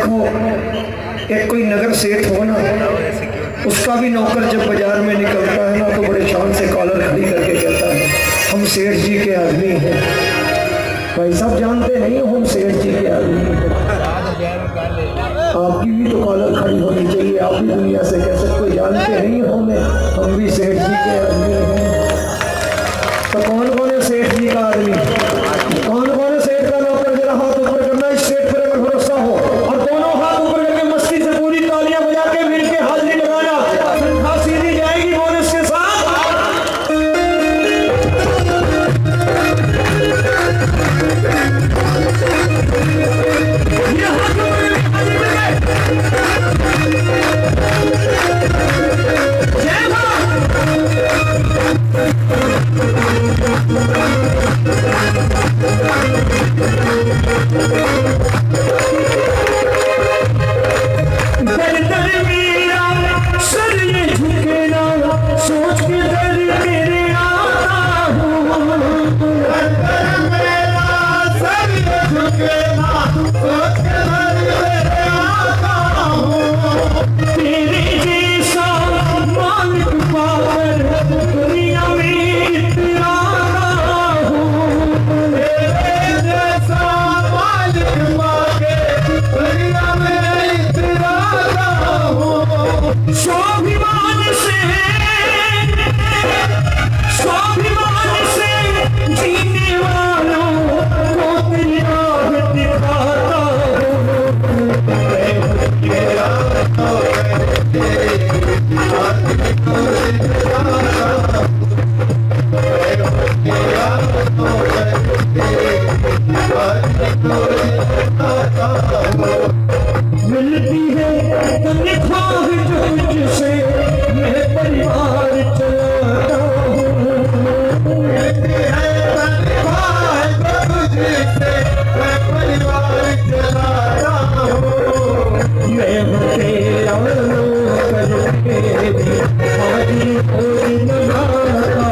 देखो, एक कोई नगर सेठ हो ना, उसका भी नौकर जब बाजार में निकलता है ना तो बड़े शान से कॉलर खड़ी करके कहता है हम सेठ जी के आदमी हैं। भाई साहब जानते नहीं हम सेठ जी के आदमी हैं। आपकी भी तो कॉलर खड़ी होनी चाहिए, आप भी दुनिया से कह सकते हो जानते नहीं हमें, हम भी सेठ जी के आदमी हैं। तो कौन कौन है सेठ जी का आदमी, कौन कौन है सेठ का नौकर? जरा हाथ ऊपर करना, इस सेठ पर अगर भरोसा हो, और दोनों हाथ ऊपर करके मस्ती से पूरी तालियां बजा के मिल के हाजिरी लगाना, तनख्वाह सीधी जाएगी बोनस के साथ। ये हाथ ऊपर हाजिरी लगे। जय मां। दर दर मेरा सर ये झुके ना, सोच के दर तेरे आता हूँ। दर दर मेरा सर ये झुके ना, सोच के दर तेरे आता हूँ। तेरे जैसा मालिक पाकर दुनिया में इतराता हूँ। तेरे जैसा मालिक पाकर दुनिया में स्वाभिमान से जीने वालों को तेरी राह दिखाता मिलती है तनख्वाह जो मुझसे मैं परिवार चलाता हूँ। मिलती है तनख्वाह जो मुझसे मैं परिवार चलाता हूँ। मैं हूँ तेरा नौकर तेरी हाजिरी पूरी बनाता।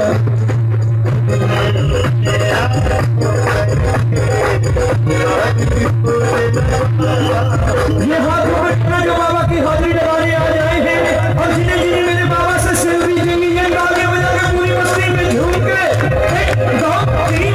ये हाथ पकड़ना जो बाबा की हाजिरी लगाने आ जाए हैं और जिन्हें जिन्हें मेरे बाबा से सेल्फी लेनी है, गाने बजा के पूरी मस्ती में झूम के 1 2 3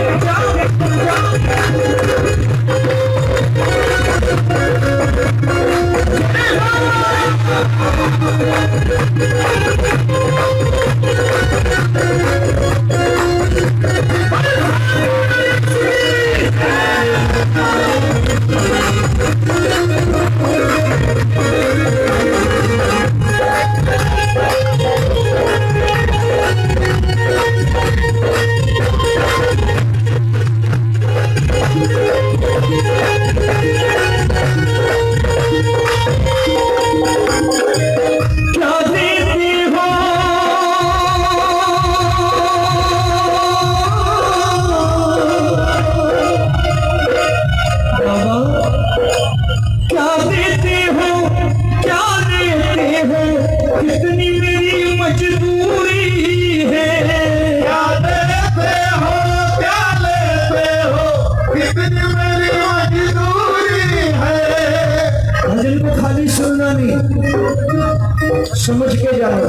समझ के जाना,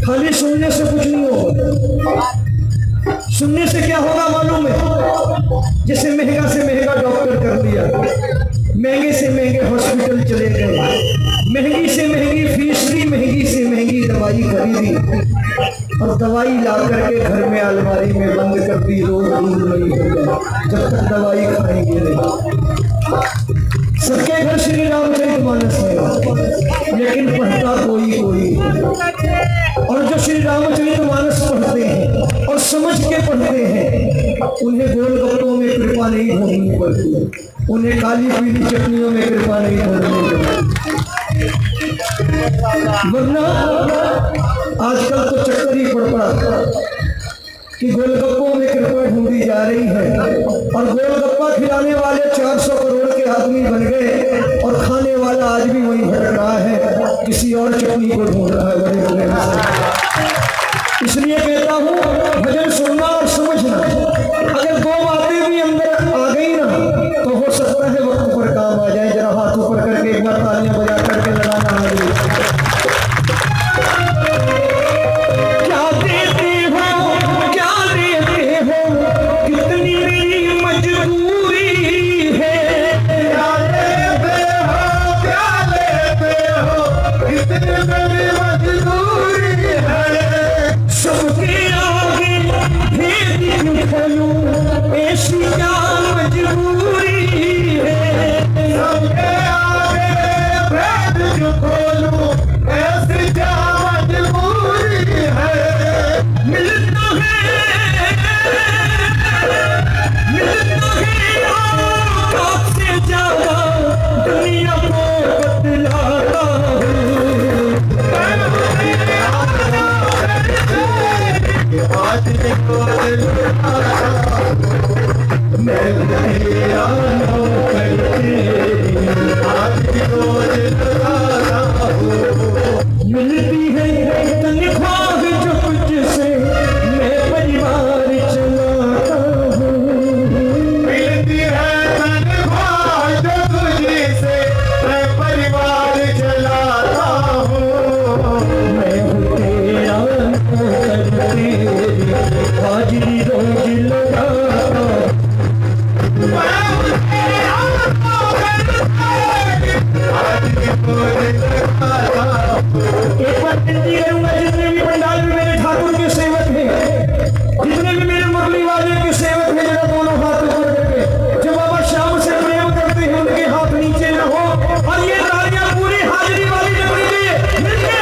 खाली सुनने से कुछ नहीं होगा। सुनने से क्या होगा मालूम है? जैसे महंगा से महंगा डॉक्टर कर लिया, महंगे से महंगे हॉस्पिटल चले गए, महंगी से महंगी फीस दी, महंगी से महंगी दवाई खरीदी और दवाई ला करके घर में अलमारी में बंद कर दी। रोग दूर नहीं होगा जब तक दवाई खाएंगे नहीं। सबके घर श्री रामचरितमानस है लेकिन पढ़ता कोई कोई, और जो श्री रामचरितमानस पढ़ते हैं और समझ के पढ़ते हैं उन्हें गोलगप्पों में कृपा नहीं ढूंढनी पड़ती, उन्हें काली पीली चटनियों में कृपा नहीं ढूंढनी पड़ती। वरना आजकल तो चक्कर ही पड़ पड़ा कि गोलगप्पों में कृपा ढूंढी जा रही है और गोलगप्पा खिलाने वाले 400 करोड़ के आदमी बन गए और खाने वाला आज भी वही भटक रहा है, किसी और चटनी को ढूंढ रहा है बड़े बड़े। इसलिए कहता हूँ भजन सुनना और समझना, अगर 2 बातें भी अंदर आ गई ना तो हो सकता है वक्त पर काम आ जाए। जरा हाथ मैं तेरा नौकर तेरी आज रोज लगाता हूँ। मिलती है तनख्वाह जो मुझसे मैं परिवार चलाता हूँ। मिलती है तनख्वाह जो तुझसे मैं परिवार चलाता हूँ। मैं हूँ तेरा नौकर तेरी हाजिरी रोज लगाता हूँ। मैं हूँ तेरा नौकर तेरी, आज रोज लगाता हूँ। एक बार विनती करूंगा, जितने भी पंडाल में मेरे ठाकुर के सेवक हैं, जितने भी मेरे मुरली वाले के सेवक हैं, जरा दोनों हाथ ऊपर करके जो बाबा श्याम से प्रेम करते हैं उनके हाथ नीचे रहो और ये तालियां पूरी हाजिरी वाली लगनी चाहिए। मिलके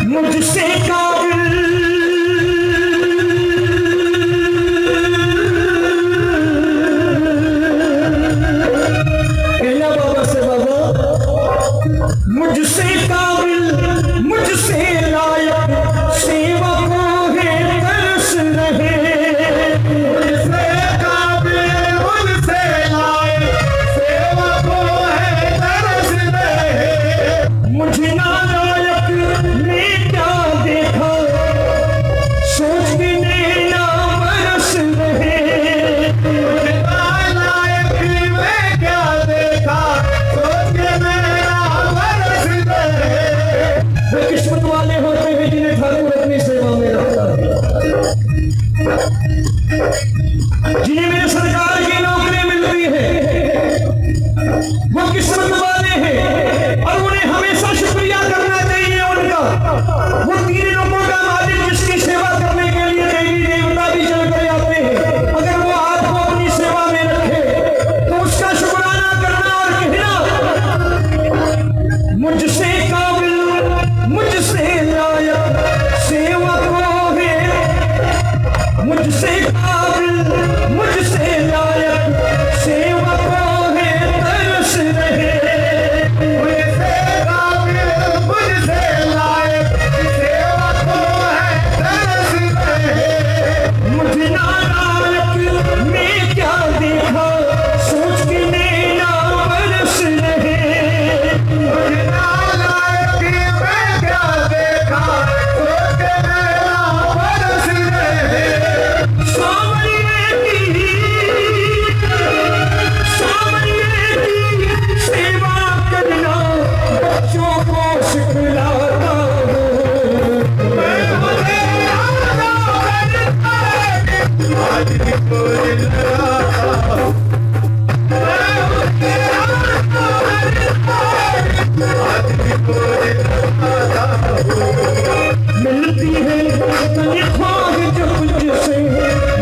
मुझसे काबिल कहना बाबा से बाबा, मुझसे काबिल मुझसे लायक सेवकों है तरस रहे। मुझसे काबिल मुझसे लायक सेवकों है तरस रहे। मुझे नालायक ने क्या देखा सोच के नैना बरस रहे। मुझे नालायक में क्या देखा सोच के मेरा बरस रहे। वो किस्मत वाले होते हैं जिन्हें ठाकुर अपनी सेवा में रखता है, जिन्हें मेरे सरकार की नौकरी मिलती है, वो किस्मत वाले हैं और उन्हें हमेशा शुक्रिया करना चाहिए उनका। वो तीन लोगों का मालिक जिसकी सेवा करने के लिए देवी देवता भी चल कर आते हैं, अगर वो हाथ को अपनी सेवा में रखे तो उसका शुक्राना करना और कहना मुझसे काबिल मुझसे लायक सेवकों है, मुझसे काबिल मुझसे लायक सेवकों है तरस रहे। मुझसे काबिल मुझसे लायक सेवकों है तरस रहे। मुझे नालायक में क्या देखा सोच के नैना बरस रहे। मुझे नालायक में क्या देखा सोच के मेरा बरस रहे। सामरिये की सेवा करना बच्चों को सिखलाता हूँ। मैं मुझे आज रोज लगाता हूँ। मैं मुझे आज रोज लगाता हूँ। मिलती है तनख्वाह जो मुझसे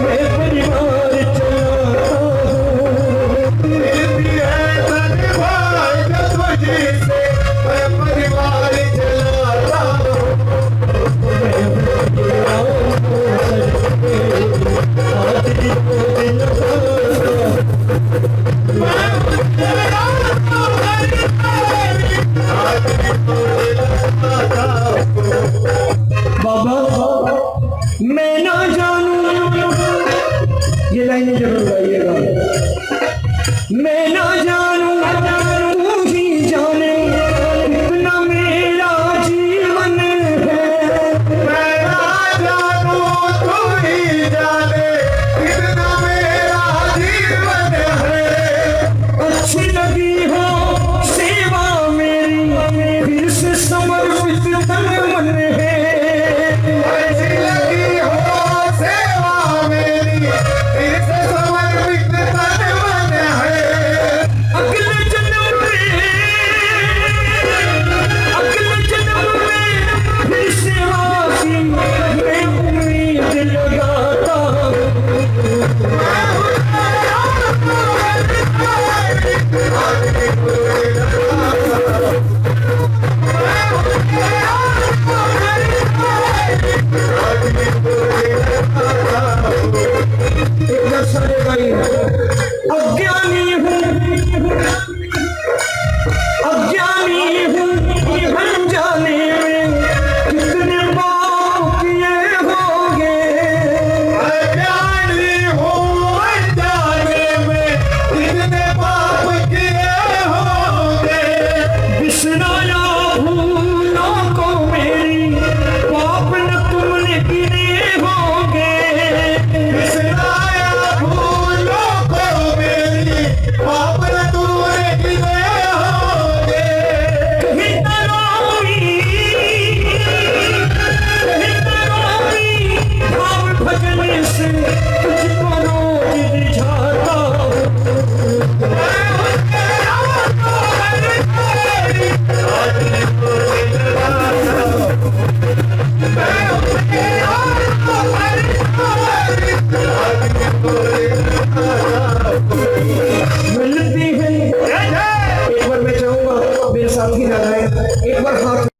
मैं परिवार चलाता हूँ। मिलती है तनख्वाह जो तुझसे मैं परिवार चलाता हूँ। बाबा मैं ना जानूं, ये लाइन जरूर गाइएगा। मैं ना जानूं तू ही जाने इतना मेरा जीवन है। मैं ना जानूं तू ही जाने कितना मेरा जीवन है। अच्छी लगी हो सेवा मेरी फिर से समर्पित तन मन है। ऐसी लगी हो सेवा मेरी फिर से समर्पित तन मन है। से तुझको रोज रिझाता हूँ। मैं